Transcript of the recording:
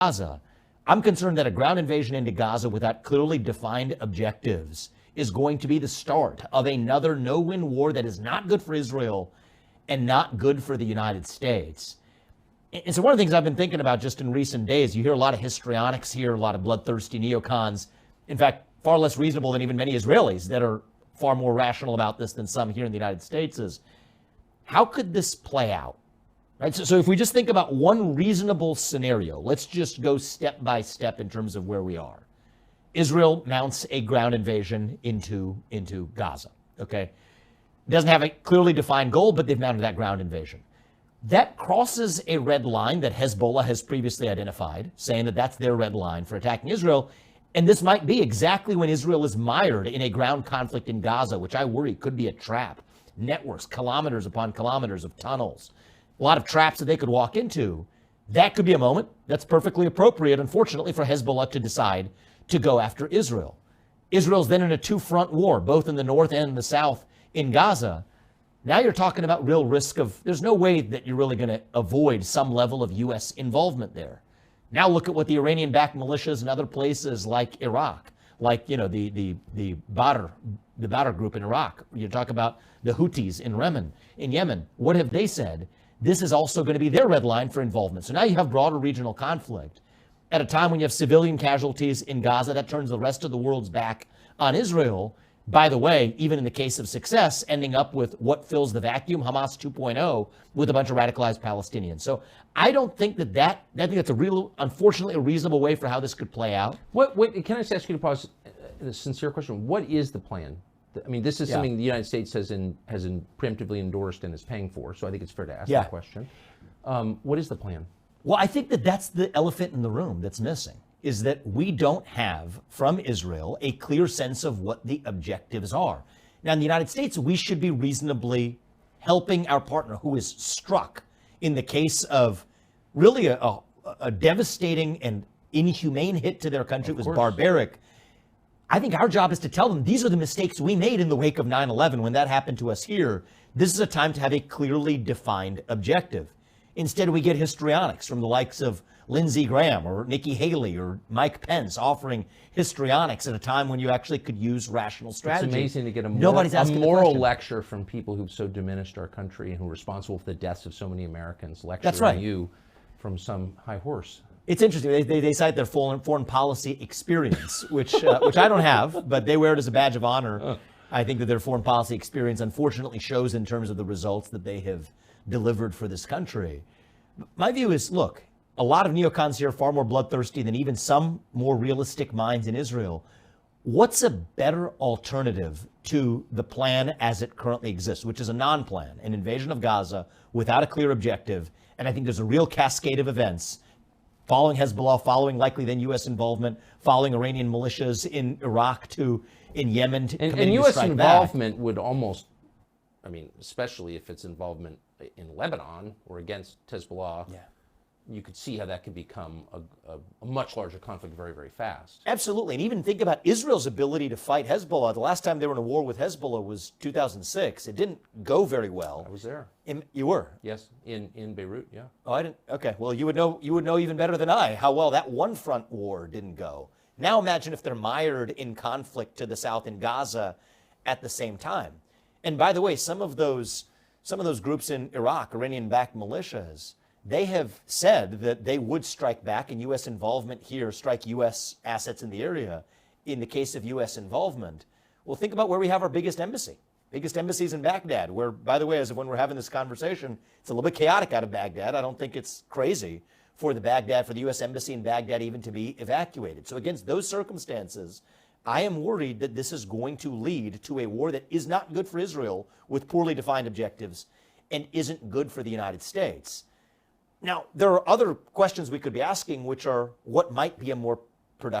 Gaza. I'm concerned that a ground invasion into Gaza without clearly defined objectives is going to be the start of another no-win war that is not good for Israel and not good for the United States. And so one of the things I've been thinking about just in recent days, you hear a lot of histrionics here, a lot of bloodthirsty neocons, in fact, far less reasonable than even many Israelis that are far more rational about this than some here in the United States, is how could this play out? Right? So if we just think about one reasonable scenario, let's just go step by step in terms of where we are. Israel mounts a ground invasion into Gaza, okay? Doesn't have a clearly defined goal, but they've mounted that ground invasion. That crosses a red line that Hezbollah has previously identified, saying that that's their red line for attacking Israel. And this might be exactly when Israel is mired in a ground conflict in Gaza, which I worry could be a trap. Networks, kilometers upon kilometers of tunnels, a lot of traps that they could walk into. That could be a moment that's perfectly appropriate, unfortunately, for Hezbollah to decide to go after Israel. Israel's then in a two-front war, both in the north and the south in Gaza. Now you're talking about real risk of, there's no way that you're really going to avoid some level of U.S. involvement there. Now look at what the Iranian-backed militias and other places like Iraq, like, you know, the Badr group in Iraq. You talk about the Houthis in Yemen. What have they said? This is also going to be their red line for involvement. So now you have broader regional conflict. At a time when you have civilian casualties in Gaza, that turns the rest of the world's back on Israel. By the way, even in the case of success, ending up with what fills the vacuum, Hamas 2.0, with a bunch of radicalized Palestinians. So I don't think I think that's unfortunately, a reasonable way for how this could play out. Can I just ask you to pause a sincere question? What is the plan? I mean, this is something the United States has preemptively endorsed and is paying for, so I think it's fair to ask that question. What is the plan? Well, I think that's the elephant in the room that's missing, is that we don't have, from Israel, a clear sense of what the objectives are. Now, in the United States, we should be reasonably helping our partner who is struck in the case of really a devastating and inhumane hit to their country. It was barbaric. I think our job is to tell them these are the mistakes we made in the wake of 9/11 when that happened to us here. This is a time to have a clearly defined objective. Instead, we get histrionics from the likes of Lindsey Graham or Nikki Haley or Mike Pence offering histrionics at a time when you actually could use rational strategy. It's amazing to get a moral lecture from people who've so diminished our country and who are responsible for the deaths of so many Americans, lecturing you from some high horse. It's interesting. They cite their foreign policy experience, which I don't have, but they wear it as a badge of honor. I think that their foreign policy experience unfortunately shows in terms of the results that they have delivered for this country. My view is, look, a lot of neocons here are far more bloodthirsty than even some more realistic minds in Israel. What's a better alternative to the plan as it currently exists, which is a non-plan, an invasion of Gaza without a clear objective? And I think there's a real cascade of events following Hezbollah, following likely then U.S. involvement, following Iranian militias in Iraq in Yemen. And U.S. involvement would almost, I mean, especially if it's involvement in Lebanon or against Hezbollah, you could see how that could become a much larger conflict very, very fast. Absolutely. And even think about Israel's ability to fight Hezbollah. The last time they were in a war with Hezbollah was 2006. It didn't go very well. I was there. You were? Yes, in Beirut, yeah. Oh, I didn't. Okay. Well, you would know even better than I how well that one front war didn't go. Now imagine if they're mired in conflict to the south in Gaza at the same time. And by the way, some of those groups in Iraq, Iranian-backed militias, they have said that they would strike back, and U.S. involvement here, strike U.S. assets in the area in the case of U.S. involvement. Well, think about where we have our biggest embassy. Biggest embassy is in Baghdad, where, by the way, as of when we're having this conversation, it's a little bit chaotic out of Baghdad. I don't think it's crazy for the U.S. embassy in Baghdad even to be evacuated. So against those circumstances, I am worried that this is going to lead to a war that is not good for Israel with poorly defined objectives and isn't good for the United States. Now, there are other questions we could be asking, which are what might be a more productive